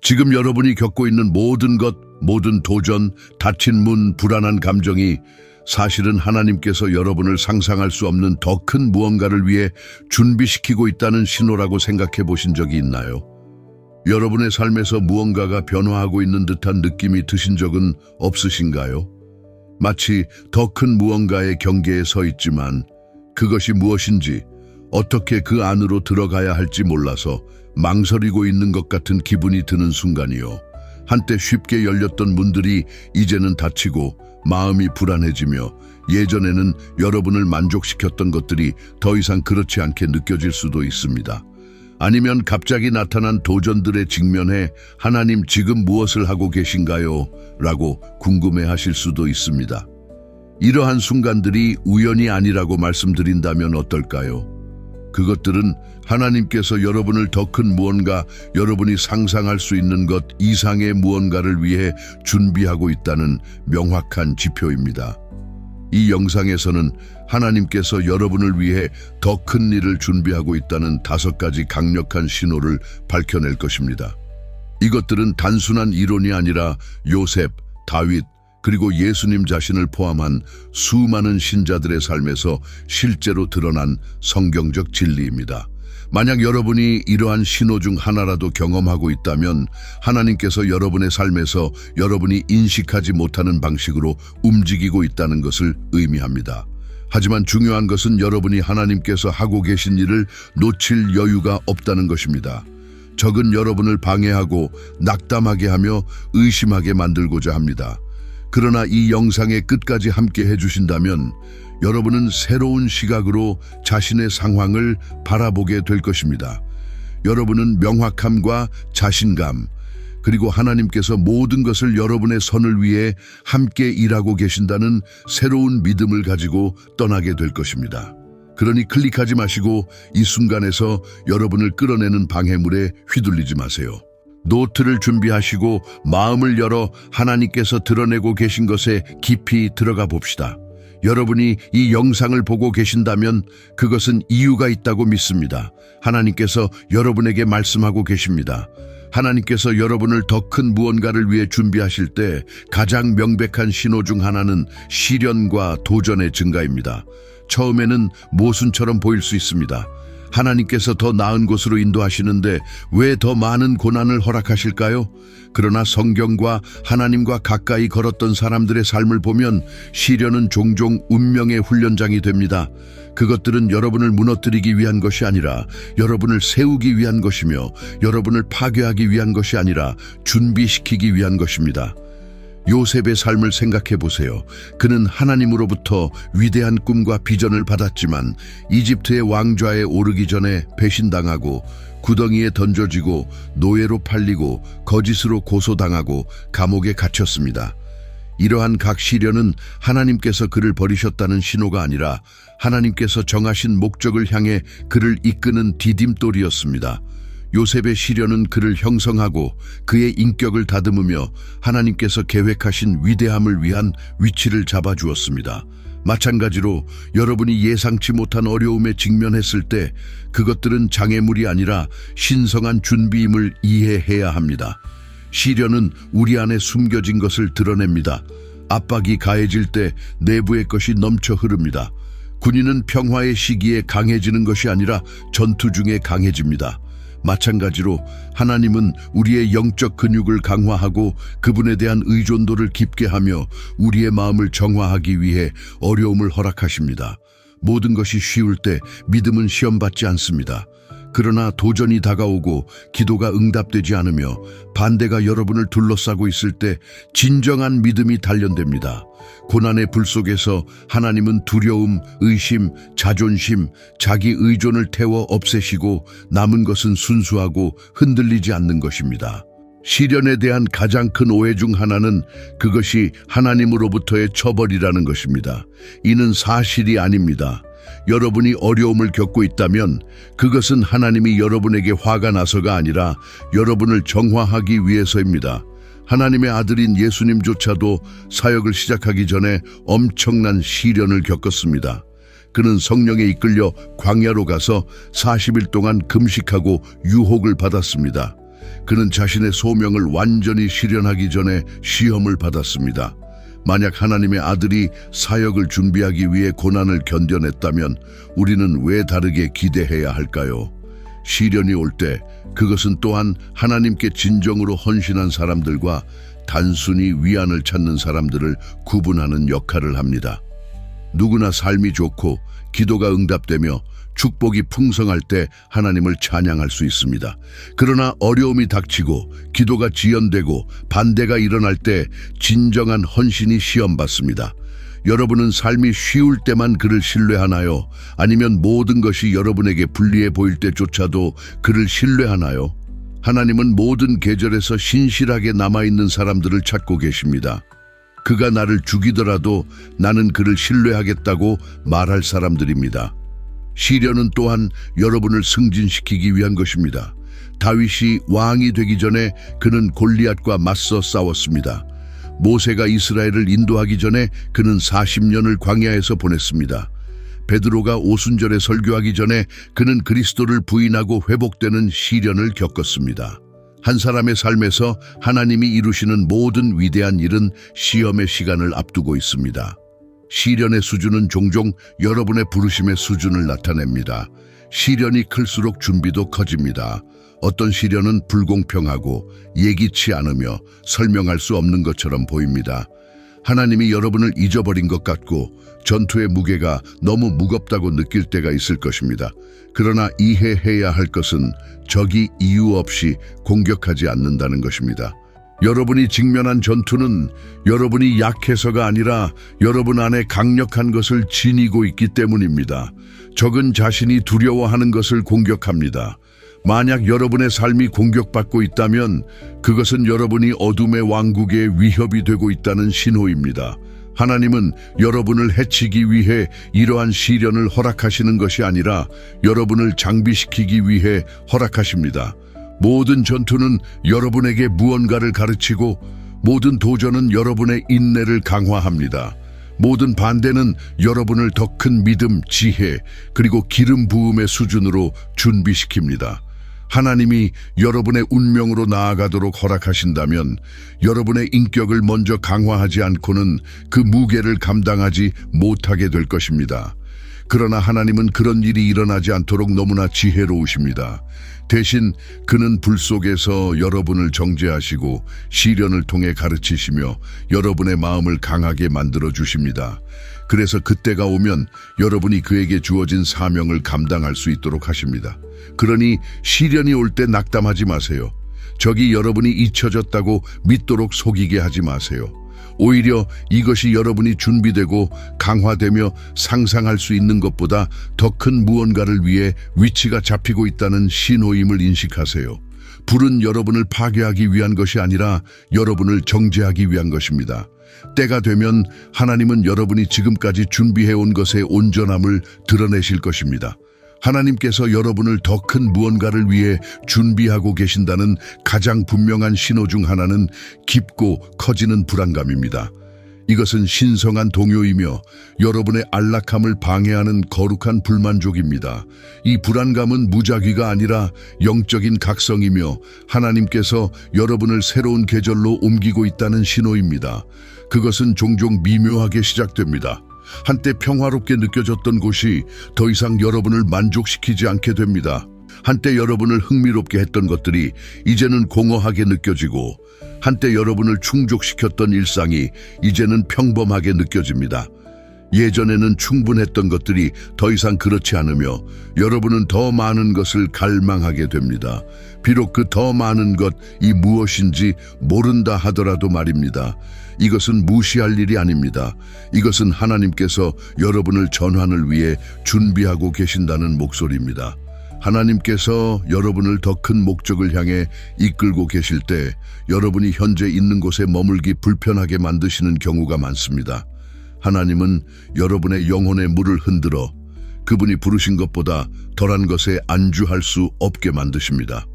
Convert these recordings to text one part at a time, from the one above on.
지금 여러분이 겪고 있는 모든 것, 모든 도전, 닫힌 문, 불안한 감정이 사실은 하나님께서 여러분을 상상할 수 없는 더 큰 무언가를 위해 준비시키고 있다는 신호라고 생각해 보신 적이 있나요? 여러분의 삶에서 무언가가 변화하고 있는 듯한 느낌이 드신 적은 없으신가요? 마치 더 큰 무언가의 경계에 서 있지만 그것이 무엇인지, 어떻게 그 안으로 들어가야 할지 몰라서 망설이고 있는 것 같은 기분이 드는 순간이요. 한때 쉽게 열렸던 문들이 이제는 닫히고 마음이 불안해지며 예전에는 여러분을 만족시켰던 것들이 더 이상 그렇지 않게 느껴질 수도 있습니다. 아니면 갑자기 나타난 도전들에 직면해 하나님 지금 무엇을 하고 계신가요? 라고 궁금해하실 수도 있습니다. 이러한 순간들이 우연이 아니라고 말씀드린다면 어떨까요? 그것들은 하나님께서 여러분을 더 큰 무언가, 여러분이 상상할 수 있는 것 이상의 무언가를 위해 준비하고 있다는 명확한 지표입니다. 이 영상에서는 하나님께서 여러분을 위해 더 큰 일을 준비하고 있다는 5가지 강력한 신호를 밝혀낼 것입니다. 이것들은 단순한 이론이 아니라 요셉, 다윗, 그리고 예수님 자신을 포함한 수많은 신자들의 삶에서 실제로 드러난 성경적 진리입니다. 만약 여러분이 이러한 신호 중 하나라도 경험하고 있다면 하나님께서 여러분의 삶에서 여러분이 인식하지 못하는 방식으로 움직이고 있다는 것을 의미합니다. 하지만 중요한 것은 여러분이 하나님께서 하고 계신 일을 놓칠 여유가 없다는 것입니다. 적은 여러분을 방해하고 낙담하게 하며 의심하게 만들고자 합니다. 그러나 이 영상의 끝까지 함께 해주신다면 여러분은 새로운 시각으로 자신의 상황을 바라보게 될 것입니다. 여러분은 명확함과 자신감, 그리고 하나님께서 모든 것을 여러분의 선을 위해 함께 일하고 계신다는 새로운 믿음을 가지고 떠나게 될 것입니다. 그러니 클릭하지 마시고 이 순간에서 여러분을 끌어내는 방해물에 휘둘리지 마세요. 노트를 준비하시고 마음을 열어 하나님께서 드러내고 계신 것에 깊이 들어가 봅시다. 여러분이 이 영상을 보고 계신다면 그것은 이유가 있다고 믿습니다. 하나님께서 여러분에게 말씀하고 계십니다. 하나님께서 여러분을 더 큰 무언가를 위해 준비하실 때 가장 명백한 신호 중 하나는 시련과 도전의 증가입니다. 처음에는 모순처럼 보일 수 있습니다. 하나님께서 더 나은 곳으로 인도하시는데 왜 더 많은 고난을 허락하실까요? 그러나 성경과 하나님과 가까이 걸었던 사람들의 삶을 보면 시련은 종종 운명의 훈련장이 됩니다. 그것들은 여러분을 무너뜨리기 위한 것이 아니라 여러분을 세우기 위한 것이며 여러분을 파괴하기 위한 것이 아니라 준비시키기 위한 것입니다. 요셉의 삶을 생각해 보세요. 그는 하나님으로부터 위대한 꿈과 비전을 받았지만 이집트의 왕좌에 오르기 전에 배신당하고 구덩이에 던져지고 노예로 팔리고 거짓으로 고소당하고 감옥에 갇혔습니다. 이러한 각 시련은 하나님께서 그를 버리셨다는 신호가 아니라 하나님께서 정하신 목적을 향해 그를 이끄는 디딤돌이었습니다. 요셉의 시련은 그를 형성하고 그의 인격을 다듬으며 하나님께서 계획하신 위대함을 위한 위치를 잡아주었습니다. 마찬가지로 여러분이 예상치 못한 어려움에 직면했을 때 그것들은 장애물이 아니라 신성한 준비임을 이해해야 합니다. 시련은 우리 안에 숨겨진 것을 드러냅니다. 압박이 가해질 때 내부의 것이 넘쳐 흐릅니다. 군인은 평화의 시기에 강해지는 것이 아니라 전투 중에 강해집니다. 마찬가지로 하나님은 우리의 영적 근육을 강화하고 그분에 대한 의존도를 깊게 하며 우리의 마음을 정화하기 위해 어려움을 허락하십니다. 모든 것이 쉬울 때 믿음은 시험받지 않습니다. 그러나 도전이 다가오고 기도가 응답되지 않으며 반대가 여러분을 둘러싸고 있을 때 진정한 믿음이 단련됩니다. 고난의 불 속에서 하나님은 두려움, 의심, 자존심, 자기 의존을 태워 없애시고 남은 것은 순수하고 흔들리지 않는 것입니다. 시련에 대한 가장 큰 오해 중 하나는 그것이 하나님으로부터의 처벌이라는 것입니다. 이는 사실이 아닙니다. 여러분이 어려움을 겪고 있다면 그것은 하나님이 여러분에게 화가 나서가 아니라 여러분을 정화하기 위해서입니다. 하나님의 아들인 예수님조차도 사역을 시작하기 전에 엄청난 시련을 겪었습니다. 그는 성령에 이끌려 광야로 가서 40일 동안 금식하고 유혹을 받았습니다. 그는 자신의 소명을 완전히 실현하기 전에 시험을 받았습니다. 만약 하나님의 아들이 사역을 준비하기 위해 고난을 견뎌냈다면 우리는 왜 다르게 기대해야 할까요? 시련이 올 때 그것은 또한 하나님께 진정으로 헌신한 사람들과 단순히 위안을 찾는 사람들을 구분하는 역할을 합니다. 누구나 삶이 좋고 기도가 응답되며 축복이 풍성할 때 하나님을 찬양할 수 있습니다. 그러나 어려움이 닥치고 기도가 지연되고 반대가 일어날 때 진정한 헌신이 시험받습니다. 여러분은 삶이 쉬울 때만 그를 신뢰하나요? 아니면 모든 것이 여러분에게 불리해 보일 때조차도 그를 신뢰하나요? 하나님은 모든 계절에서 신실하게 남아있는 사람들을 찾고 계십니다. 그가 나를 죽이더라도 나는 그를 신뢰하겠다고 말할 사람들입니다. 시련은 또한 여러분을 승진시키기 위한 것입니다. 다윗이 왕이 되기 전에 그는 골리앗과 맞서 싸웠습니다. 모세가 이스라엘을 인도하기 전에 그는 40년을 광야에서 보냈습니다. 베드로가 오순절에 설교하기 전에 그는 그리스도를 부인하고 회복되는 시련을 겪었습니다. 한 사람의 삶에서 하나님이 이루시는 모든 위대한 일은 시험의 시간을 앞두고 있습니다. 시련의 수준은 종종 여러분의 부르심의 수준을 나타냅니다. 시련이 클수록 준비도 커집니다. 어떤 시련은 불공평하고 예기치 않으며 설명할 수 없는 것처럼 보입니다. 하나님이 여러분을 잊어버린 것 같고 전투의 무게가 너무 무겁다고 느낄 때가 있을 것입니다. 그러나 이해해야 할 것은 적이 이유 없이 공격하지 않는다는 것입니다. 여러분이 직면한 전투는 여러분이 약해서가 아니라 여러분 안에 강력한 것을 지니고 있기 때문입니다. 적은 자신이 두려워하는 것을 공격합니다. 만약 여러분의 삶이 공격받고 있다면 그것은 여러분이 어둠의 왕국에 위협이 되고 있다는 신호입니다. 하나님은 여러분을 해치기 위해 이러한 시련을 허락하시는 것이 아니라 여러분을 장비시키기 위해 허락하십니다. 모든 전투는 여러분에게 무언가를 가르치고 모든 도전은 여러분의 인내를 강화합니다. 모든 반대는 여러분을 더 큰 믿음, 지혜, 그리고 기름 부음의 수준으로 준비시킵니다. 하나님이 여러분의 운명으로 나아가도록 허락하신다면 여러분의 인격을 먼저 강화하지 않고는 그 무게를 감당하지 못하게 될 것입니다. 그러나 하나님은 그런 일이 일어나지 않도록 너무나 지혜로우십니다. 대신 그는 불 속에서 여러분을 정죄하시고 시련을 통해 가르치시며 여러분의 마음을 강하게 만들어 주십니다. 그래서 그때가 오면 여러분이 그에게 주어진 사명을 감당할 수 있도록 하십니다. 그러니 시련이 올 때 낙담하지 마세요. 적이 여러분이 잊혀졌다고 믿도록 속이게 하지 마세요. 오히려 이것이 여러분이 준비되고 강화되며 상상할 수 있는 것보다 더 큰 무언가를 위해 위치가 잡히고 있다는 신호임을 인식하세요. 불은 여러분을 파괴하기 위한 것이 아니라 여러분을 정죄하기 위한 것입니다. 때가 되면 하나님은 여러분이 지금까지 준비해온 것의 온전함을 드러내실 것입니다. 하나님께서 여러분을 더 큰 무언가를 위해 준비하고 계신다는 가장 분명한 신호 중 하나는 깊고 커지는 불안감입니다. 이것은 신성한 동요이며 여러분의 안락함을 방해하는 거룩한 불만족입니다. 이 불안감은 무작위가 아니라 영적인 각성이며 하나님께서 여러분을 새로운 계절로 옮기고 있다는 신호입니다. 그것은 종종 미묘하게 시작됩니다. 한때 평화롭게 느껴졌던 곳이 더 이상 여러분을 만족시키지 않게 됩니다. 한때 여러분을 흥미롭게 했던 것들이 이제는 공허하게 느껴지고 한때 여러분을 충족시켰던 일상이 이제는 평범하게 느껴집니다. 예전에는 충분했던 것들이 더 이상 그렇지 않으며 여러분은 더 많은 것을 갈망하게 됩니다. 비록 그 더 많은 것이 무엇인지 모른다 하더라도 말입니다. 이것은 무시할 일이 아닙니다. 이것은 하나님께서 여러분을 전환을 위해 준비하고 계신다는 목소리입니다. 하나님께서 여러분을 더 큰 목적을 향해 이끌고 계실 때 여러분이 현재 있는 곳에 머물기 불편하게 만드시는 경우가 많습니다. 하나님은 여러분의 영혼의 물을 흔들어 그분이 부르신 것보다 덜한 것에 안주할 수 없게 만드십니다.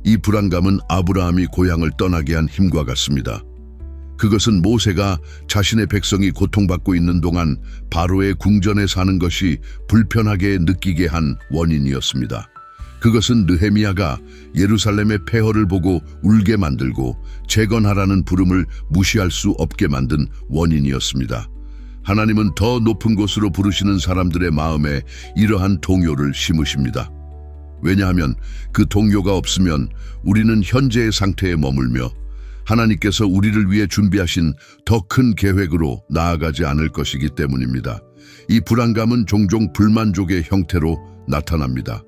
이 불안감은 아브라함이 고향을 떠나게 한 힘과 같습니다. 그것은 모세가 자신의 백성이 고통받고 있는 동안 바로의 궁전에 사는 것이 불편하게 느끼게 한 원인이었습니다. 그것은 느헤미야가 예루살렘의 폐허를 보고 울게 만들고 재건하라는 부름을 무시할 수 없게 만든 원인이었습니다. 하나님은 더 높은 곳으로 부르시는 사람들의 마음에 이러한 동요를 심으십니다. 왜냐하면 그 동요가 없으면 우리는 현재의 상태에 머물며 하나님께서 우리를 위해 준비하신 더 큰 계획으로 나아가지 않을 것이기 때문입니다. 이 불안감은 종종 불만족의 형태로 나타납니다.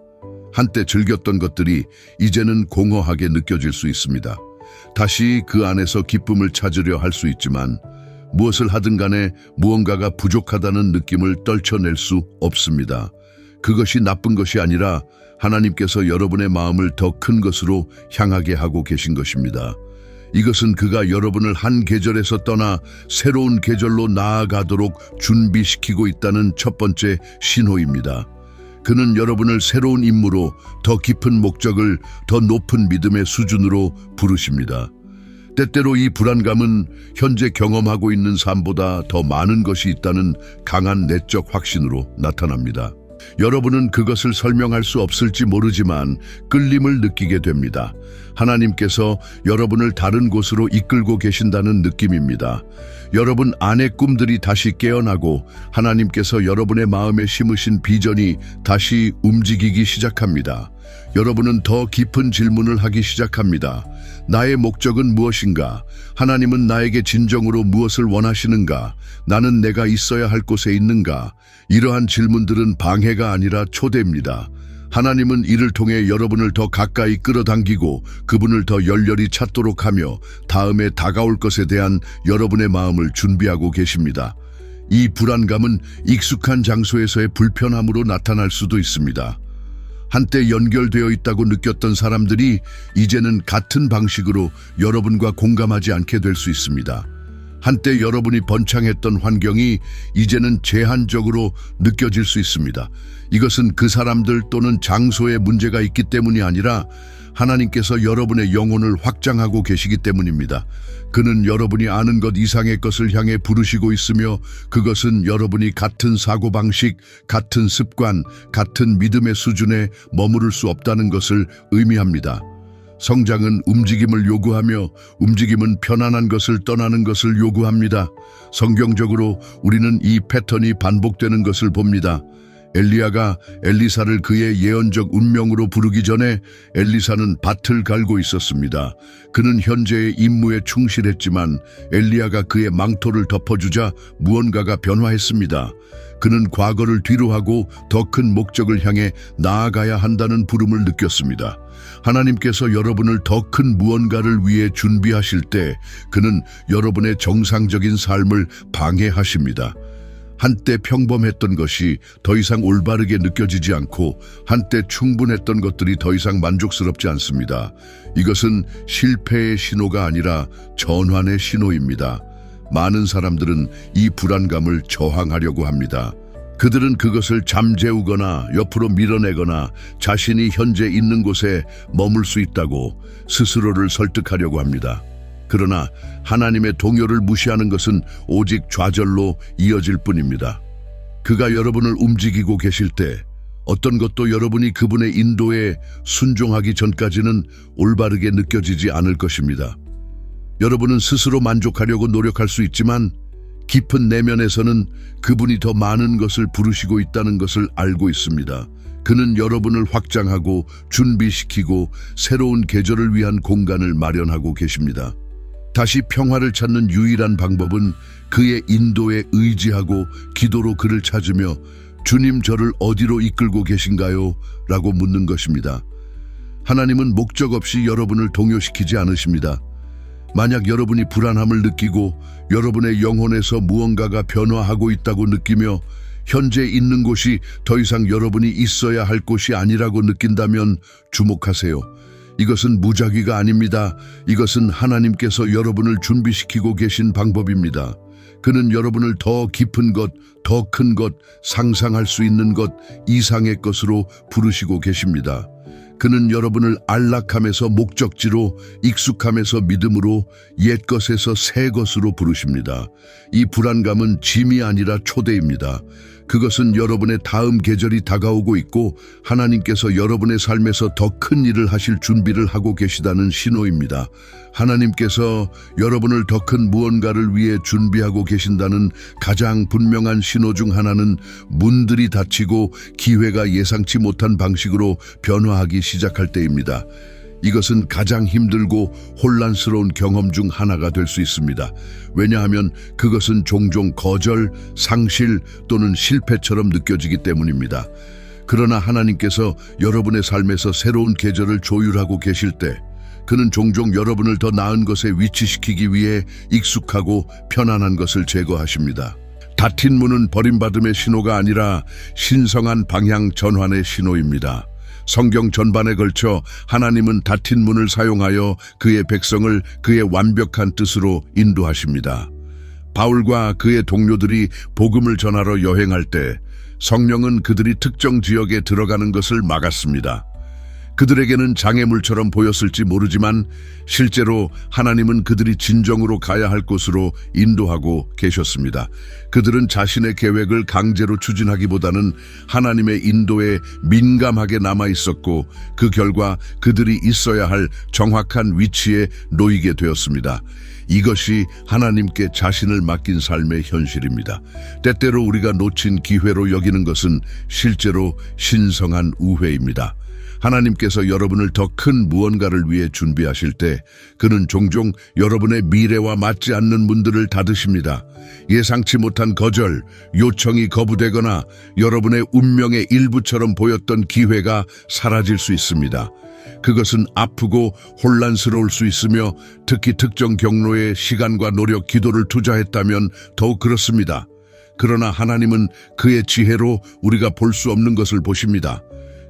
한때 즐겼던 것들이 이제는 공허하게 느껴질 수 있습니다. 다시 그 안에서 기쁨을 찾으려 할 수 있지만 무엇을 하든 간에 무언가가 부족하다는 느낌을 떨쳐낼 수 없습니다. 그것이 나쁜 것이 아니라 하나님께서 여러분의 마음을 더 큰 것으로 향하게 하고 계신 것입니다. 이것은 그가 여러분을 한 계절에서 떠나 새로운 계절로 나아가도록 준비시키고 있다는 첫 번째 신호입니다. 그는 여러분을 새로운 임무로 더 깊은 목적을 더 높은 믿음의 수준으로 부르십니다. 때때로 이 불안감은 현재 경험하고 있는 삶보다 더 많은 것이 있다는 강한 내적 확신으로 나타납니다. 여러분은 그것을 설명할 수 없을지 모르지만 끌림을 느끼게 됩니다. 하나님께서 여러분을 다른 곳으로 이끌고 계신다는 느낌입니다. 여러분 안의 꿈들이 다시 깨어나고 하나님께서 여러분의 마음에 심으신 비전이 다시 움직이기 시작합니다. 여러분은 더 깊은 질문을 하기 시작합니다. 나의 목적은 무엇인가? 하나님은 나에게 진정으로 무엇을 원하시는가? 나는 내가 있어야 할 곳에 있는가? 이러한 질문들은 방해가 아니라 초대입니다. 하나님은 이를 통해 여러분을 더 가까이 끌어당기고 그분을 더 열렬히 찾도록 하며 다음에 다가올 것에 대한 여러분의 마음을 준비하고 계십니다. 이 불안감은 익숙한 장소에서의 불편함으로 나타날 수도 있습니다. 한때 연결되어 있다고 느꼈던 사람들이 이제는 같은 방식으로 여러분과 공감하지 않게 될 수 있습니다. 한때 여러분이 번창했던 환경이 이제는 제한적으로 느껴질 수 있습니다. 이것은 그 사람들 또는 장소에 문제가 있기 때문이 아니라 하나님께서 여러분의 영혼을 확장하고 계시기 때문입니다. 그는 여러분이 아는 것 이상의 것을 향해 부르시고 있으며 그것은 여러분이 같은 사고방식, 같은 습관, 같은 믿음의 수준에 머무를 수 없다는 것을 의미합니다. 성장은 움직임을 요구하며 움직임은 편안한 것을 떠나는 것을 요구합니다. 성경적으로 우리는 이 패턴이 반복되는 것을 봅니다. 엘리야가 엘리사를 그의 예언적 운명으로 부르기 전에 엘리사는 밭을 갈고 있었습니다. 그는 현재의 임무에 충실했지만 엘리야가 그의 망토를 덮어주자 무언가가 변화했습니다. 그는 과거를 뒤로하고 더 큰 목적을 향해 나아가야 한다는 부름을 느꼈습니다. 하나님께서 여러분을 더 큰 무언가를 위해 준비하실 때 그는 여러분의 정상적인 삶을 방해하십니다. 한때 평범했던 것이 더 이상 올바르게 느껴지지 않고 한때 충분했던 것들이 더 이상 만족스럽지 않습니다. 이것은 실패의 신호가 아니라 전환의 신호입니다. 많은 사람들은 이 불안감을 저항하려고 합니다. 그들은 그것을 잠재우거나 옆으로 밀어내거나 자신이 현재 있는 곳에 머물 수 있다고 스스로를 설득하려고 합니다. 그러나 하나님의 동요를 무시하는 것은 오직 좌절로 이어질 뿐입니다. 그가 여러분을 움직이고 계실 때 어떤 것도 여러분이 그분의 인도에 순종하기 전까지는 올바르게 느껴지지 않을 것입니다. 여러분은 스스로 만족하려고 노력할 수 있지만 깊은 내면에서는 그분이 더 많은 것을 부르시고 있다는 것을 알고 있습니다. 그는 여러분을 확장하고 준비시키고 새로운 계절을 위한 공간을 마련하고 계십니다. 다시 평화를 찾는 유일한 방법은 그의 인도에 의지하고 기도로 그를 찾으며 주님 저를 어디로 이끌고 계신가요? 라고 묻는 것입니다. 하나님은 목적 없이 여러분을 동요시키지 않으십니다. 만약 여러분이 불안함을 느끼고 여러분의 영혼에서 무언가가 변화하고 있다고 느끼며 현재 있는 곳이 더 이상 여러분이 있어야 할 곳이 아니라고 느낀다면 주목하세요. 이것은 무작위가 아닙니다. 이것은 하나님께서 여러분을 준비시키고 계신 방법입니다. 그는 여러분을 더 깊은 것, 더 큰 것, 상상할 수 있는 것 이상의 것으로 부르시고 계십니다. 그는 여러분을 안락함에서 목적지로, 익숙함에서 믿음으로, 옛것에서 새것으로 부르십니다. 이 불안감은 짐이 아니라 초대입니다. 그것은 여러분의 다음 계절이 다가오고 있고 하나님께서 여러분의 삶에서 더 큰 일을 하실 준비를 하고 계시다는 신호입니다. 하나님께서 여러분을 더 큰 무언가를 위해 준비하고 계신다는 가장 분명한 신호 중 하나는 문들이 닫히고 기회가 예상치 못한 방식으로 변화하기 시작할 때입니다. 이것은 가장 힘들고 혼란스러운 경험 중 하나가 될 수 있습니다. 왜냐하면 그것은 종종 거절, 상실 또는 실패처럼 느껴지기 때문입니다. 그러나 하나님께서 여러분의 삶에서 새로운 계절을 조율하고 계실 때 그는 종종 여러분을 더 나은 것에 위치시키기 위해 익숙하고 편안한 것을 제거하십니다. 닫힌 문은 버림받음의 신호가 아니라 신성한 방향 전환의 신호입니다. 성경 전반에 걸쳐 하나님은 닫힌 문을 사용하여 그의 백성을 그의 완벽한 뜻으로 인도하십니다. 바울과 그의 동료들이 복음을 전하러 여행할 때 성령은 그들이 특정 지역에 들어가는 것을 막았습니다. 그들에게는 장애물처럼 보였을지 모르지만 실제로 하나님은 그들이 진정으로 가야 할 곳으로 인도하고 계셨습니다. 그들은 자신의 계획을 강제로 추진하기보다는 하나님의 인도에 민감하게 남아 있었고 그 결과 그들이 있어야 할 정확한 위치에 놓이게 되었습니다. 이것이 하나님께 자신을 맡긴 삶의 현실입니다. 때때로 우리가 놓친 기회로 여기는 것은 실제로 신성한 우회입니다. 하나님께서 여러분을 더 큰 무언가를 위해 준비하실 때 그는 종종 여러분의 미래와 맞지 않는 문들을 닫으십니다. 예상치 못한 거절, 요청이 거부되거나 여러분의 운명의 일부처럼 보였던 기회가 사라질 수 있습니다. 그것은 아프고 혼란스러울 수 있으며 특히 특정 경로에 시간과 노력, 기도를 투자했다면 더욱 그렇습니다. 그러나 하나님은 그의 지혜로 우리가 볼 수 없는 것을 보십니다.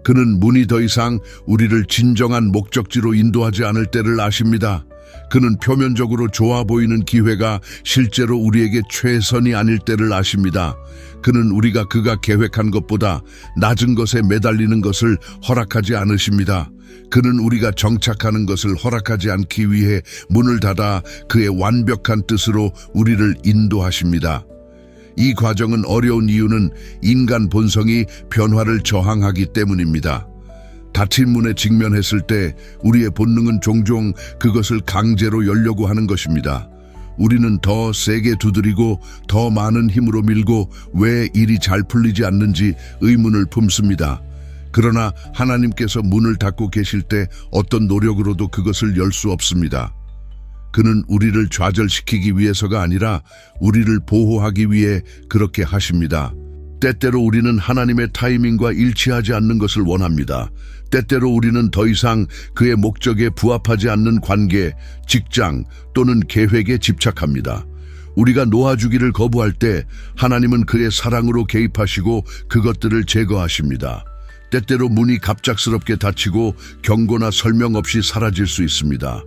그는 문이 더 이상 우리를 진정한 목적지로 인도하지 않을 때를 아십니다. 그는 표면적으로 좋아 보이는 기회가 실제로 우리에게 최선이 아닐 때를 아십니다. 그는 우리가 그가 계획한 것보다 낮은 것에 매달리는 것을 허락하지 않으십니다. 그는 우리가 정착하는 것을 허락하지 않기 위해 문을 닫아 그의 완벽한 뜻으로 우리를 인도하십니다. 이 과정은 어려운 이유는 인간 본성이 변화를 저항하기 때문입니다. 닫힌 문에 직면했을 때 우리의 본능은 종종 그것을 강제로 열려고 하는 것입니다. 우리는 더 세게 두드리고 더 많은 힘으로 밀고 왜 일이 잘 풀리지 않는지 의문을 품습니다. 그러나 하나님께서 문을 닫고 계실 때 어떤 노력으로도 그것을 열 수 없습니다. 그는 우리를 좌절시키기 위해서가 아니라 우리를 보호하기 위해 그렇게 하십니다. 때때로 우리는 하나님의 타이밍과 일치하지 않는 것을 원합니다. 때때로 우리는 더 이상 그의 목적에 부합하지 않는 관계, 직장 또는 계획에 집착합니다. 우리가 놓아주기를 거부할 때 하나님은 그의 사랑으로 개입하시고 그것들을 제거하십니다. 때때로 문이 갑작스럽게 닫히고 경고나 설명 없이 사라질 수 있습니다.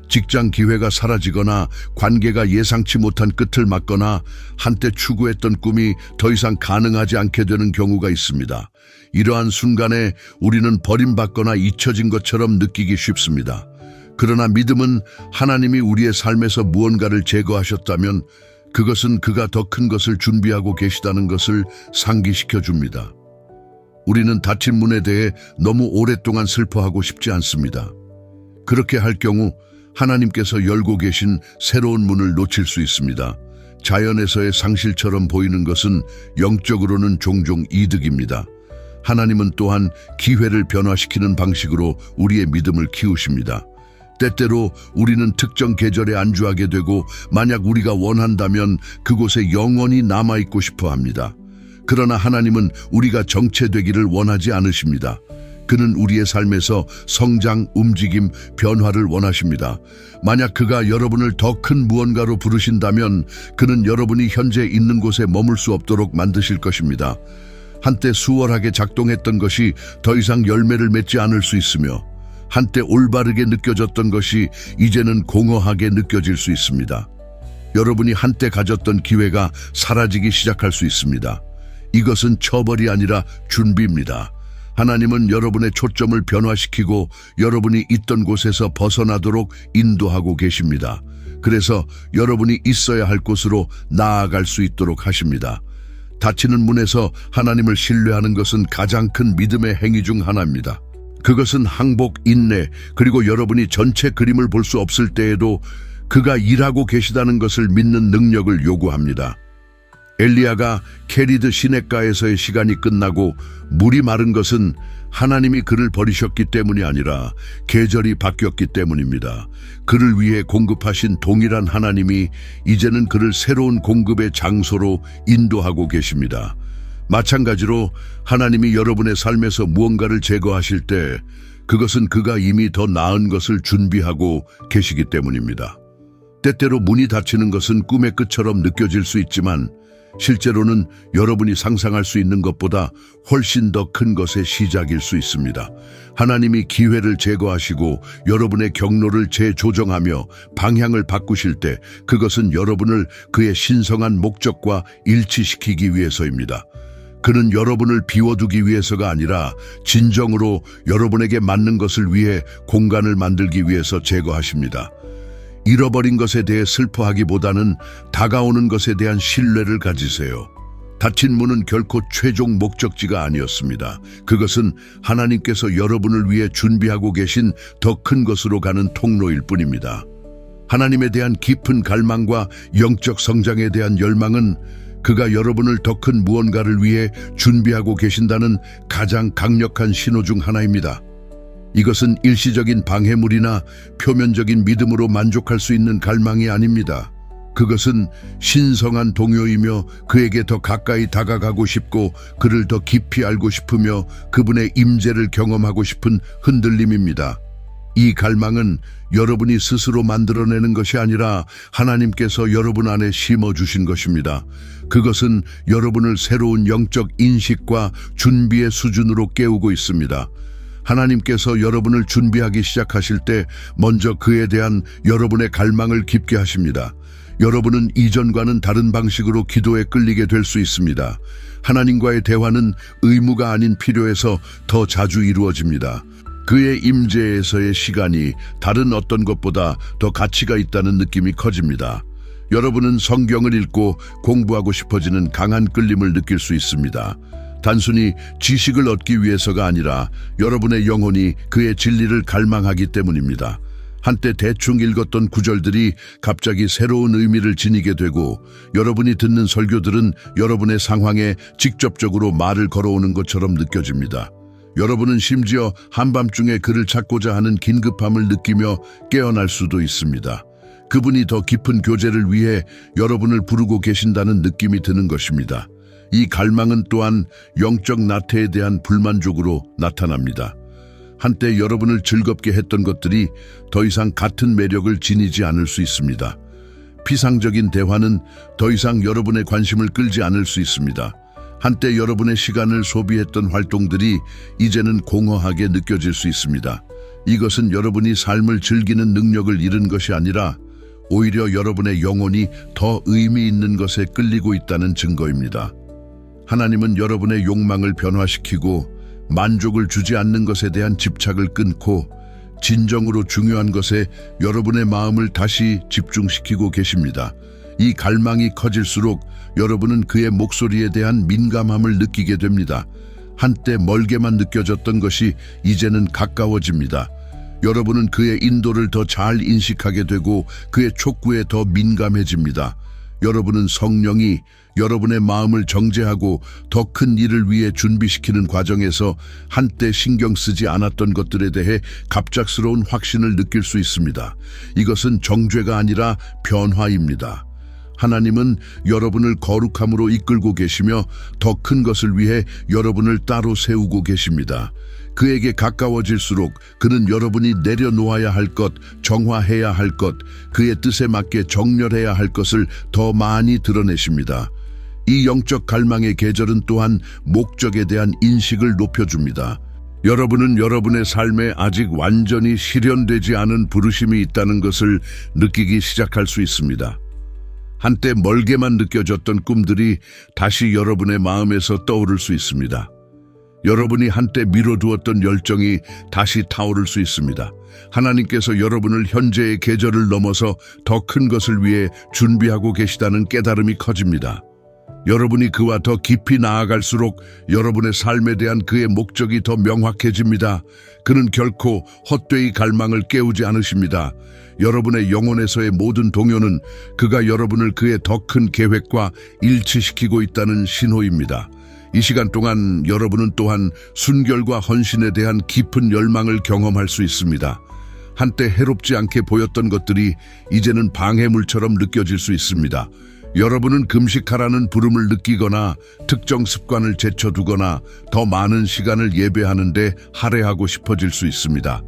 직장 기회가 사라지거나 관계가 예상치 못한 끝을 맞거나 한때 추구했던 꿈이 더 이상 가능하지 않게 되는 경우가 있습니다. 이러한 순간에 우리는 버림받거나 잊혀진 것처럼 느끼기 쉽습니다. 그러나 믿음은 하나님이 우리의 삶에서 무언가를 제거하셨다면 그것은 그가 더 큰 것을 준비하고 계시다는 것을 상기시켜 줍니다. 우리는 닫힌 문에 대해 너무 오랫동안 슬퍼하고 싶지 않습니다. 그렇게 할 경우 하나님께서 열고 계신 새로운 문을 놓칠 수 있습니다. 자연에서의 상실처럼 보이는 것은 영적으로는 종종 이득입니다. 하나님은 또한 기회를 변화시키는 방식으로 우리의 믿음을 키우십니다. 때때로 우리는 특정 계절에 안주하게 되고 만약 우리가 원한다면 그곳에 영원히 남아있고 싶어 합니다. 그러나 하나님은 우리가 정체되기를 원하지 않으십니다. 그는 우리의 삶에서 성장, 움직임, 변화를 원하십니다. 만약 그가 여러분을 더 큰 무언가로 부르신다면 그는 여러분이 현재 있는 곳에 머물 수 없도록 만드실 것입니다. 한때 수월하게 작동했던 것이 더 이상 열매를 맺지 않을 수 있으며 한때 올바르게 느껴졌던 것이 이제는 공허하게 느껴질 수 있습니다. 여러분이 한때 가졌던 기회가 사라지기 시작할 수 있습니다. 이것은 처벌이 아니라 준비입니다. 하나님은 여러분의 초점을 변화시키고 여러분이 있던 곳에서 벗어나도록 인도하고 계십니다. 그래서 여러분이 있어야 할 곳으로 나아갈 수 있도록 하십니다. 닫히는 문에서 하나님을 신뢰하는 것은 가장 큰 믿음의 행위 중 하나입니다. 그것은 항복, 인내, 그리고 여러분이 전체 그림을 볼 수 없을 때에도 그가 일하고 계시다는 것을 믿는 능력을 요구합니다. 엘리야가 케리드 시냇가에서의 시간이 끝나고 물이 마른 것은 하나님이 그를 버리셨기 때문이 아니라 계절이 바뀌었기 때문입니다. 그를 위해 공급하신 동일한 하나님이 이제는 그를 새로운 공급의 장소로 인도하고 계십니다. 마찬가지로 하나님이 여러분의 삶에서 무언가를 제거하실 때 그것은 그가 이미 더 나은 것을 준비하고 계시기 때문입니다. 때때로 문이 닫히는 것은 꿈의 끝처럼 느껴질 수 있지만 실제로는 여러분이 상상할 수 있는 것보다 훨씬 더 큰 것의 시작일 수 있습니다. 하나님이 기회를 제거하시고 여러분의 경로를 재조정하며 방향을 바꾸실 때 그것은 여러분을 그의 신성한 목적과 일치시키기 위해서입니다. 그는 여러분을 비워두기 위해서가 아니라 진정으로 여러분에게 맞는 것을 위해 공간을 만들기 위해서 제거하십니다. 잃어버린 것에 대해 슬퍼하기보다는 다가오는 것에 대한 신뢰를 가지세요. 닫힌 문은 결코 최종 목적지가 아니었습니다. 그것은 하나님께서 여러분을 위해 준비하고 계신 더 큰 것으로 가는 통로일 뿐입니다. 하나님에 대한 깊은 갈망과 영적 성장에 대한 열망은 그가 여러분을 더 큰 무언가를 위해 준비하고 계신다는 가장 강력한 신호 중 하나입니다. 이것은 일시적인 방해물이나 표면적인 믿음으로 만족할 수 있는 갈망이 아닙니다. 그것은 신성한 동요이며 그에게 더 가까이 다가가고 싶고 그를 더 깊이 알고 싶으며 그분의 임재를 경험하고 싶은 흔들림입니다. 이 갈망은 여러분이 스스로 만들어내는 것이 아니라 하나님께서 여러분 안에 심어주신 것입니다. 그것은 여러분을 새로운 영적 인식과 준비의 수준으로 깨우고 있습니다. 하나님께서 여러분을 준비하기 시작하실 때 먼저 그에 대한 여러분의 갈망을 깊게 하십니다. 여러분은 이전과는 다른 방식으로 기도에 끌리게 될 수 있습니다. 하나님과의 대화는 의무가 아닌 필요에서 더 자주 이루어집니다. 그의 임재에서의 시간이 다른 어떤 것보다 더 가치가 있다는 느낌이 커집니다. 여러분은 성경을 읽고 공부하고 싶어지는 강한 끌림을 느낄 수 있습니다. 단순히 지식을 얻기 위해서가 아니라 여러분의 영혼이 그의 진리를 갈망하기 때문입니다. 한때 대충 읽었던 구절들이 갑자기 새로운 의미를 지니게 되고 여러분이 듣는 설교들은 여러분의 상황에 직접적으로 말을 걸어오는 것처럼 느껴집니다. 여러분은 심지어 한밤중에 그를 찾고자 하는 긴급함을 느끼며 깨어날 수도 있습니다. 그분이 더 깊은 교제를 위해 여러분을 부르고 계신다는 느낌이 드는 것입니다. 이 갈망은 또한 영적 나태에 대한 불만족으로 나타납니다. 한때 여러분을 즐겁게 했던 것들이 더 이상 같은 매력을 지니지 않을 수 있습니다. 피상적인 대화는 더 이상 여러분의 관심을 끌지 않을 수 있습니다. 한때 여러분의 시간을 소비했던 활동들이 이제는 공허하게 느껴질 수 있습니다. 이것은 여러분이 삶을 즐기는 능력을 잃은 것이 아니라 오히려 여러분의 영혼이 더 의미 있는 것에 끌리고 있다는 증거입니다. 하나님은 여러분의 욕망을 변화시키고 만족을 주지 않는 것에 대한 집착을 끊고 진정으로 중요한 것에 여러분의 마음을 다시 집중시키고 계십니다. 이 갈망이 커질수록 여러분은 그의 목소리에 대한 민감함을 느끼게 됩니다. 한때 멀게만 느껴졌던 것이 이제는 가까워집니다. 여러분은 그의 인도를 더 잘 인식하게 되고 그의 촉구에 더 민감해집니다. 여러분은 성령이 여러분의 마음을 정죄하고 더 큰 일을 위해 준비시키는 과정에서 한때 신경 쓰지 않았던 것들에 대해 갑작스러운 확신을 느낄 수 있습니다. 이것은 정죄가 아니라 변화입니다. 하나님은 여러분을 거룩함으로 이끌고 계시며 더 큰 것을 위해 여러분을 따로 세우고 계십니다. 그에게 가까워질수록 그는 여러분이 내려놓아야 할 것, 정화해야 할 것, 그의 뜻에 맞게 정렬해야 할 것을 더 많이 드러내십니다. 이 영적 갈망의 계절은 또한 목적에 대한 인식을 높여줍니다. 여러분은 여러분의 삶에 아직 완전히 실현되지 않은 부르심이 있다는 것을 느끼기 시작할 수 있습니다. 한때 멀게만 느껴졌던 꿈들이 다시 여러분의 마음에서 떠오를 수 있습니다. 여러분이 한때 미뤄두었던 열정이 다시 타오를 수 있습니다. 하나님께서 여러분을 현재의 계절을 넘어서 더 큰 것을 위해 준비하고 계시다는 깨달음이 커집니다. 여러분이 그와 더 깊이 나아갈수록 여러분의 삶에 대한 그의 목적이 더 명확해집니다. 그는 결코 헛되이 갈망을 깨우지 않으십니다. 여러분의 영혼에서의 모든 동요는 그가 여러분을 그의 더 큰 계획과 일치시키고 있다는 신호입니다. 이 시간 동안 여러분은 또한 순결과 헌신에 대한 깊은 열망을 경험할 수 있습니다. 한때 해롭지 않게 보였던 것들이 이제는 방해물처럼 느껴질 수 있습니다. 여러분은 금식하라는 부름을 느끼거나 특정 습관을 제쳐두거나 더 많은 시간을 예배하는데 할애하고 싶어질 수 있습니다.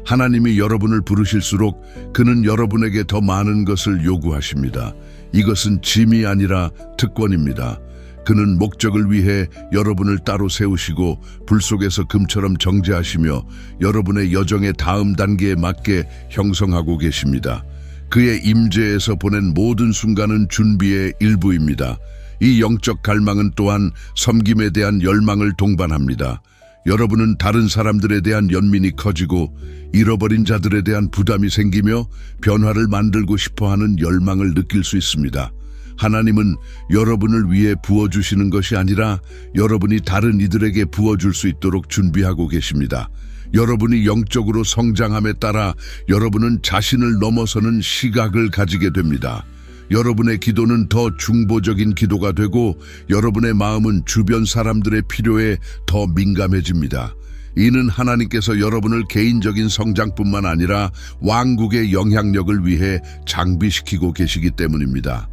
하나님이 여러분을 부르실수록 그는 여러분에게 더 많은 것을 요구하십니다. 이것은 짐이 아니라 특권입니다. 그는 목적을 위해 여러분을 따로 세우시고 불 속에서 금처럼 정제하시며 여러분의 여정의 다음 단계에 맞게 형성하고 계십니다. 그의 임재에서 보낸 모든 순간은 준비의 일부입니다. 이 영적 갈망은 또한 섬김에 대한 열망을 동반합니다. 여러분은 다른 사람들에 대한 연민이 커지고 잃어버린 자들에 대한 부담이 생기며 변화를 만들고 싶어하는 열망을 느낄 수 있습니다. 하나님은 여러분을 위해 부어주시는 것이 아니라 여러분이 다른 이들에게 부어줄 수 있도록 준비하고 계십니다. 여러분이 영적으로 성장함에 따라 여러분은 자신을 넘어서는 시각을 가지게 됩니다. 여러분의 기도는 더 중보적인 기도가 되고 여러분의 마음은 주변 사람들의 필요에 더 민감해집니다. 이는 하나님께서 여러분을 개인적인 성장뿐만 아니라 왕국의 영향력을 위해 장비시키고 계시기 때문입니다.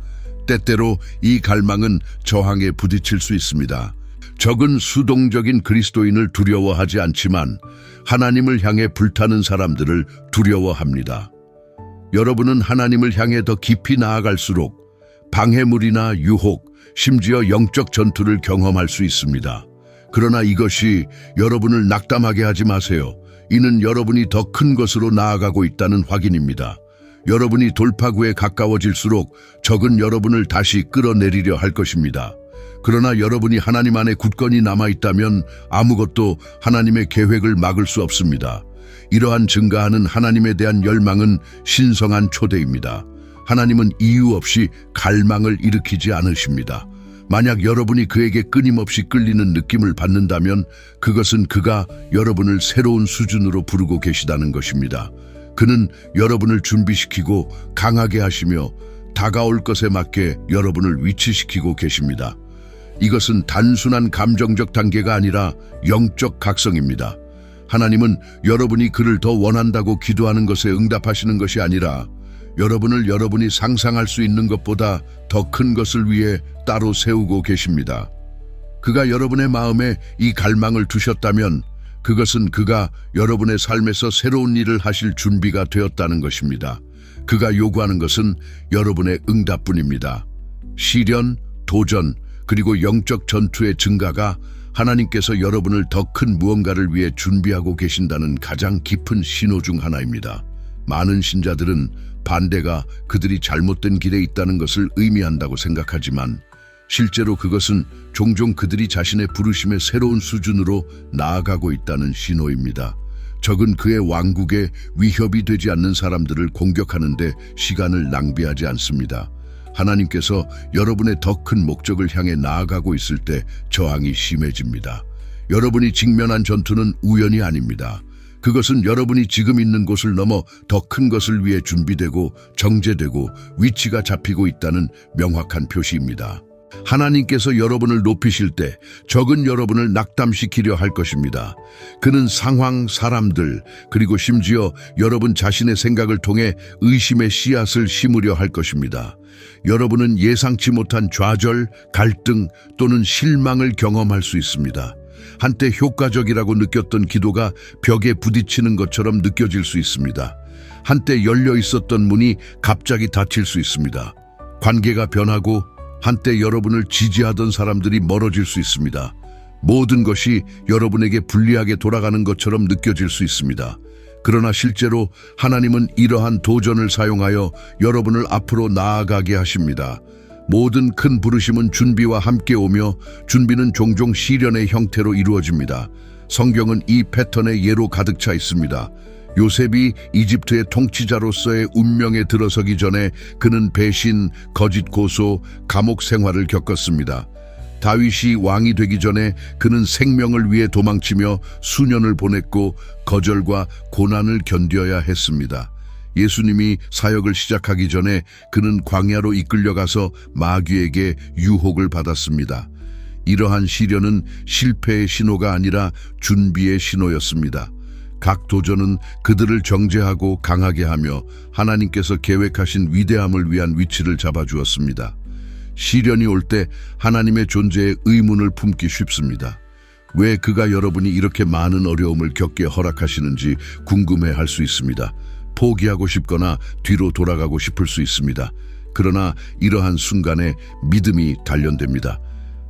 때때로 이 갈망은 저항에 부딪힐 수 있습니다. 적은 수동적인 그리스도인을 두려워하지 않지만 하나님을 향해 불타는 사람들을 두려워합니다. 여러분은 하나님을 향해 더 깊이 나아갈수록 방해물이나 유혹, 심지어 영적 전투를 경험할 수 있습니다. 그러나 이것이 여러분을 낙담하게 하지 마세요. 이는 여러분이 더 큰 것으로 나아가고 있다는 확인입니다. 여러분이 돌파구에 가까워질수록 적은 여러분을 다시 끌어내리려 할 것입니다. 그러나 여러분이 하나님 안에 굳건히 남아있다면 아무것도 하나님의 계획을 막을 수 없습니다. 이러한 증가하는 하나님에 대한 열망은 신성한 초대입니다. 하나님은 이유 없이 갈망을 일으키지 않으십니다. 만약 여러분이 그에게 끊임없이 끌리는 느낌을 받는다면 그것은 그가 여러분을 새로운 수준으로 부르고 계시다는 것입니다. 그는 여러분을 준비시키고 강하게 하시며 다가올 것에 맞게 여러분을 위치시키고 계십니다. 이것은 단순한 감정적 단계가 아니라 영적 각성입니다. 하나님은 여러분이 그를 더 원한다고 기도하는 것에 응답하시는 것이 아니라 여러분이 상상할 수 있는 것보다 더 큰 것을 위해 따로 세우고 계십니다. 그가 여러분의 마음에 이 갈망을 두셨다면 그것은 그가 여러분의 삶에서 새로운 일을 하실 준비가 되었다는 것입니다. 그가 요구하는 것은 여러분의 응답뿐입니다. 시련, 도전, 그리고 영적 전투의 증가가 하나님께서 여러분을 더 큰 무언가를 위해 준비하고 계신다는 가장 깊은 신호 중 하나입니다. 많은 신자들은 반대가 그들이 잘못된 길에 있다는 것을 의미한다고 생각하지만 실제로 그것은 종종 그들이 자신의 부르심의 새로운 수준으로 나아가고 있다는 신호입니다. 적은 그의 왕국에 위협이 되지 않는 사람들을 공격하는데 시간을 낭비하지 않습니다. 하나님께서 여러분의 더 큰 목적을 향해 나아가고 있을 때 저항이 심해집니다. 여러분이 직면한 전투는 우연이 아닙니다. 그것은 여러분이 지금 있는 곳을 넘어 더 큰 것을 위해 준비되고 정제되고 위치가 잡히고 있다는 명확한 표시입니다. 하나님께서 여러분을 높이실 때 적은 여러분을 낙담시키려 할 것입니다. 그는 상황, 사람들, 그리고 심지어 여러분 자신의 생각을 통해 의심의 씨앗을 심으려 할 것입니다. 여러분은 예상치 못한 좌절, 갈등 또는 실망을 경험할 수 있습니다. 한때 효과적이라고 느꼈던 기도가 벽에 부딪히는 것처럼 느껴질 수 있습니다. 한때 열려 있었던 문이 갑자기 닫힐 수 있습니다. 관계가 변하고 한때 여러분을 지지하던 사람들이 멀어질 수 있습니다. 모든 것이 여러분에게 불리하게 돌아가는 것처럼 느껴질 수 있습니다. 그러나 실제로 하나님은 이러한 도전을 사용하여 여러분을 앞으로 나아가게 하십니다. 모든 큰 부르심은 준비와 함께 오며 준비는 종종 시련의 형태로 이루어집니다. 성경은 이 패턴의 예로 가득 차 있습니다. 요셉이 이집트의 통치자로서의 운명에 들어서기 전에 그는 배신, 거짓 고소, 감옥 생활을 겪었습니다. 다윗이 왕이 되기 전에 그는 생명을 위해 도망치며 수년을 보냈고 거절과 고난을 견뎌야 했습니다. 예수님이 사역을 시작하기 전에 그는 광야로 이끌려가서 마귀에게 유혹을 받았습니다. 이러한 시련은 실패의 신호가 아니라 준비의 신호였습니다. 각 도전은 그들을 정죄하고 강하게 하며 하나님께서 계획하신 위대함을 위한 위치를 잡아주었습니다. 시련이 올 때 하나님의 존재에 의문을 품기 쉽습니다. 왜 그가 여러분이 이렇게 많은 어려움을 겪게 허락하시는지 궁금해할 수 있습니다. 포기하고 싶거나 뒤로 돌아가고 싶을 수 있습니다. 그러나 이러한 순간에 믿음이 단련됩니다.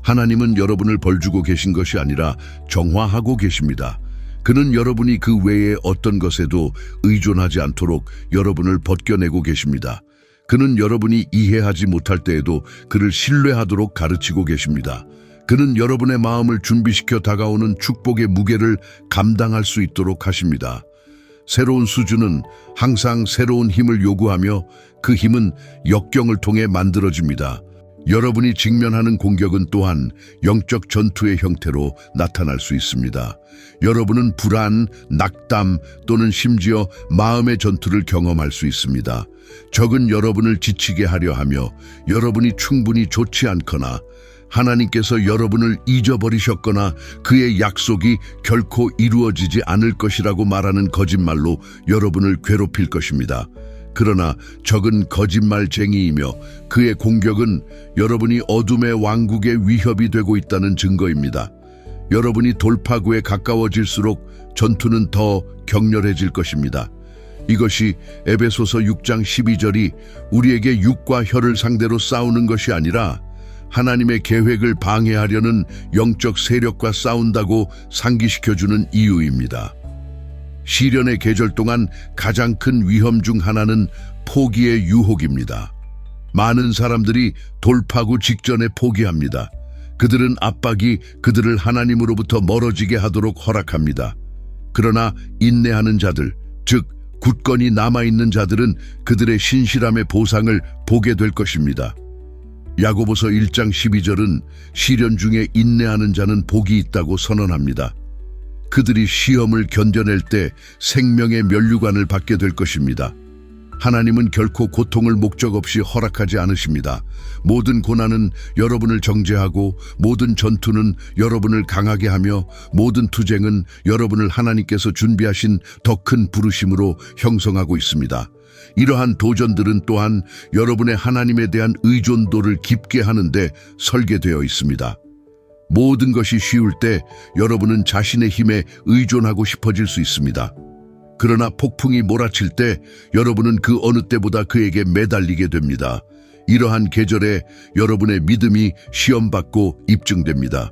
하나님은 여러분을 벌주고 계신 것이 아니라 정화하고 계십니다. 그는 여러분이 그 외의 어떤 것에도 의존하지 않도록 여러분을 벗겨내고 계십니다. 그는 여러분이 이해하지 못할 때에도 그를 신뢰하도록 가르치고 계십니다. 그는 여러분의 마음을 준비시켜 다가오는 축복의 무게를 감당할 수 있도록 하십니다. 새로운 수준은 항상 새로운 힘을 요구하며 그 힘은 역경을 통해 만들어집니다. 여러분이 직면하는 공격은 또한 영적 전투의 형태로 나타날 수 있습니다. 여러분은 불안, 낙담 또는 심지어 마음의 전투를 경험할 수 있습니다. 적은 여러분을 지치게 하려 하며 여러분이 충분히 좋지 않거나 하나님께서 여러분을 잊어버리셨거나 그의 약속이 결코 이루어지지 않을 것이라고 말하는 거짓말로 여러분을 괴롭힐 것입니다. 그러나 적은 거짓말쟁이이며 그의 공격은 여러분이 어둠의 왕국의 위협이 되고 있다는 증거입니다. 여러분이 돌파구에 가까워질수록 전투는 더 격렬해질 것입니다. 이것이 에베소서 6장 12절이 우리에게 육과 혈을 상대로 싸우는 것이 아니라 하나님의 계획을 방해하려는 영적 세력과 싸운다고 상기시켜주는 이유입니다. 시련의 계절 동안 가장 큰 위험 중 하나는 포기의 유혹입니다. 많은 사람들이 돌파구 직전에 포기합니다. 그들은 압박이 그들을 하나님으로부터 멀어지게 하도록 허락합니다. 그러나 인내하는 자들, 즉 굳건히 남아있는 자들은 그들의 신실함의 보상을 보게 될 것입니다. 야고보서 1장 12절은 시련 중에 인내하는 자는 복이 있다고 선언합니다. 그들이 시험을 견뎌낼 때 생명의 면류관을 받게 될 것입니다. 하나님은 결코 고통을 목적 없이 허락하지 않으십니다. 모든 고난은 여러분을 정죄하고 모든 전투는 여러분을 강하게 하며 모든 투쟁은 여러분을 하나님께서 준비하신 더 큰 부르심으로 형성하고 있습니다. 이러한 도전들은 또한 여러분의 하나님에 대한 의존도를 깊게 하는데 설계되어 있습니다. 모든 것이 쉬울 때 여러분은 자신의 힘에 의존하고 싶어질 수 있습니다. 그러나 폭풍이 몰아칠 때 여러분은 그 어느 때보다 그에게 매달리게 됩니다. 이러한 계절에 여러분의 믿음이 시험받고 입증됩니다.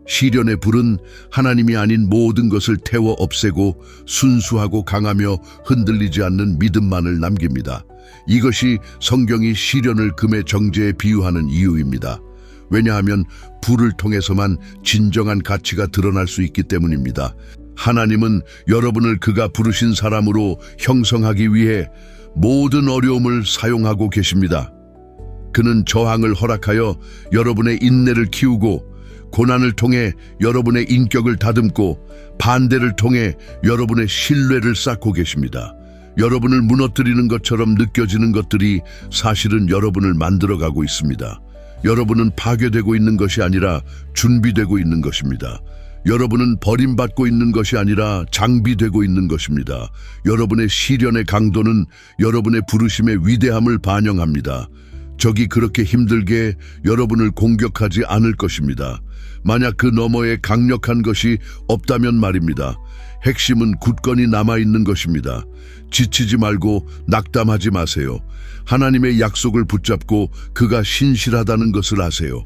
시련의 불은 하나님이 아닌 모든 것을 태워 없애고 순수하고 강하며 흔들리지 않는 믿음만을 남깁니다. 이것이 성경이 시련을 금의 정제에 비유하는 이유입니다. 왜냐하면 불을 통해서만 진정한 가치가 드러날 수 있기 때문입니다. 하나님은 여러분을 그가 부르신 사람으로 형성하기 위해 모든 어려움을 사용하고 계십니다. 그는 저항을 허락하여 여러분의 인내를 키우고 고난을 통해 여러분의 인격을 다듬고 반대를 통해 여러분의 신뢰를 쌓고 계십니다. 여러분을 무너뜨리는 것처럼 느껴지는 것들이 사실은 여러분을 만들어가고 있습니다. 여러분은 파괴되고 있는 것이 아니라 준비되고 있는 것입니다. 여러분은 버림받고 있는 것이 아니라 장비되고 있는 것입니다. 여러분의 시련의 강도는 여러분의 부르심의 위대함을 반영합니다. 적이 그렇게 힘들게 여러분을 공격하지 않을 것입니다. 만약 그 너머에 강력한 것이 없다면 말입니다. 핵심은 굳건히 남아있는 것입니다. 지치지 말고 낙담하지 마세요. 하나님의 약속을 붙잡고 그가 신실하다는 것을 아세요.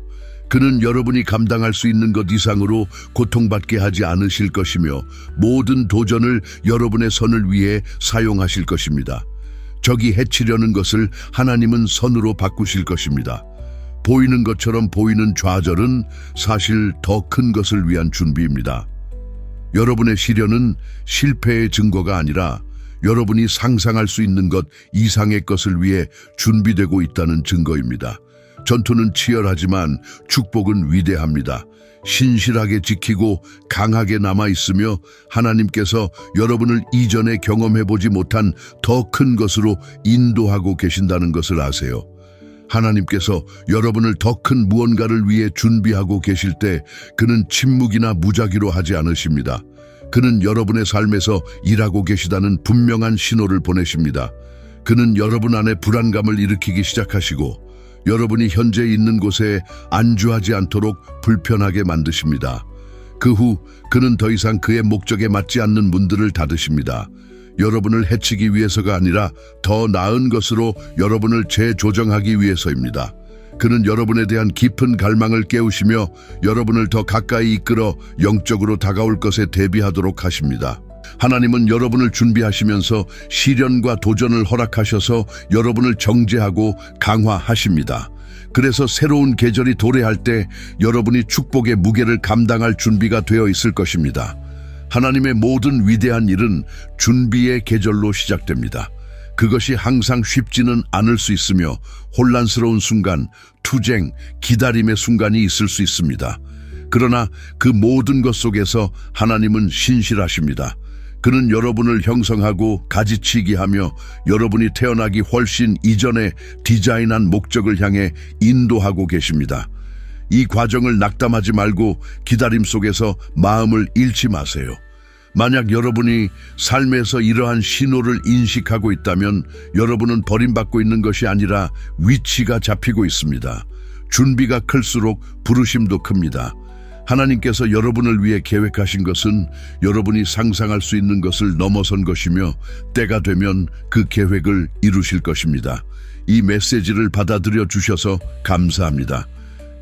그는 여러분이 감당할 수 있는 것 이상으로 고통받게 하지 않으실 것이며 모든 도전을 여러분의 선을 위해 사용하실 것입니다. 적이 해치려는 것을 하나님은 선으로 바꾸실 것입니다. 보이는 것처럼 보이는 좌절은 사실 더 큰 것을 위한 준비입니다. 여러분의 시련은 실패의 증거가 아니라 여러분이 상상할 수 있는 것 이상의 것을 위해 준비되고 있다는 증거입니다. 전투는 치열하지만 축복은 위대합니다. 신실하게 지키고 강하게 남아있으며 하나님께서 여러분을 이전에 경험해보지 못한 더 큰 것으로 인도하고 계신다는 것을 아세요. 하나님께서 여러분을 더 큰 무언가를 위해 준비하고 계실 때 그는 침묵이나 무작위로 하지 않으십니다. 그는 여러분의 삶에서 일하고 계시다는 분명한 신호를 보내십니다. 그는 여러분 안에 불안감을 일으키기 시작하시고 여러분이 현재 있는 곳에 안주하지 않도록 불편하게 만드십니다. 그 후 그는 더 이상 그의 목적에 맞지 않는 문들을 닫으십니다. 여러분을 해치기 위해서가 아니라 더 나은 것으로 여러분을 재조정하기 위해서입니다. 그는 여러분에 대한 깊은 갈망을 깨우시며 여러분을 더 가까이 이끌어 영적으로 다가올 것에 대비하도록 하십니다. 하나님은 여러분을 준비하시면서 시련과 도전을 허락하셔서 여러분을 정죄하고 강화하십니다. 그래서 새로운 계절이 도래할 때 여러분이 축복의 무게를 감당할 준비가 되어 있을 것입니다. 하나님의 모든 위대한 일은 준비의 계절로 시작됩니다. 그것이 항상 쉽지는 않을 수 있으며 혼란스러운 순간, 투쟁, 기다림의 순간이 있을 수 있습니다. 그러나 그 모든 것 속에서 하나님은 신실하십니다. 그는 여러분을 형성하고 가지치기 하며 여러분이 태어나기 훨씬 이전에 디자인한 목적을 향해 인도하고 계십니다. 이 과정을 낙담하지 말고 기다림 속에서 마음을 잃지 마세요. 만약 여러분이 삶에서 이러한 신호를 인식하고 있다면 여러분은 버림받고 있는 것이 아니라 위치가 잡히고 있습니다. 준비가 클수록 부르심도 큽니다. 하나님께서 여러분을 위해 계획하신 것은 여러분이 상상할 수 있는 것을 넘어선 것이며 때가 되면 그 계획을 이루실 것입니다. 이 메시지를 받아들여 주셔서 감사합니다.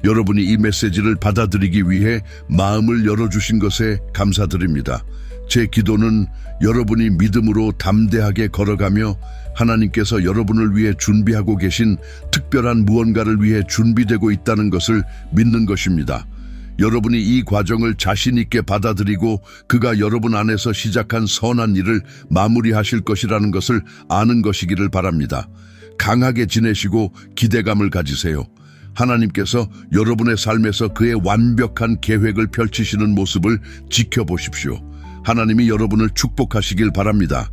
여러분이 이 메시지를 받아들이기 위해 마음을 열어주신 것에 감사드립니다. 제 기도는 여러분이 믿음으로 담대하게 걸어가며 하나님께서 여러분을 위해 준비하고 계신 특별한 무언가를 위해 준비되고 있다는 것을 믿는 것입니다. 여러분이 이 과정을 자신 있게 받아들이고 그가 여러분 안에서 시작한 선한 일을 마무리하실 것이라는 것을 아는 것이기를 바랍니다. 강하게 지내시고 기대감을 가지세요. 하나님께서 여러분의 삶에서 그의 완벽한 계획을 펼치시는 모습을 지켜보십시오. 하나님이 여러분을 축복하시길 바랍니다.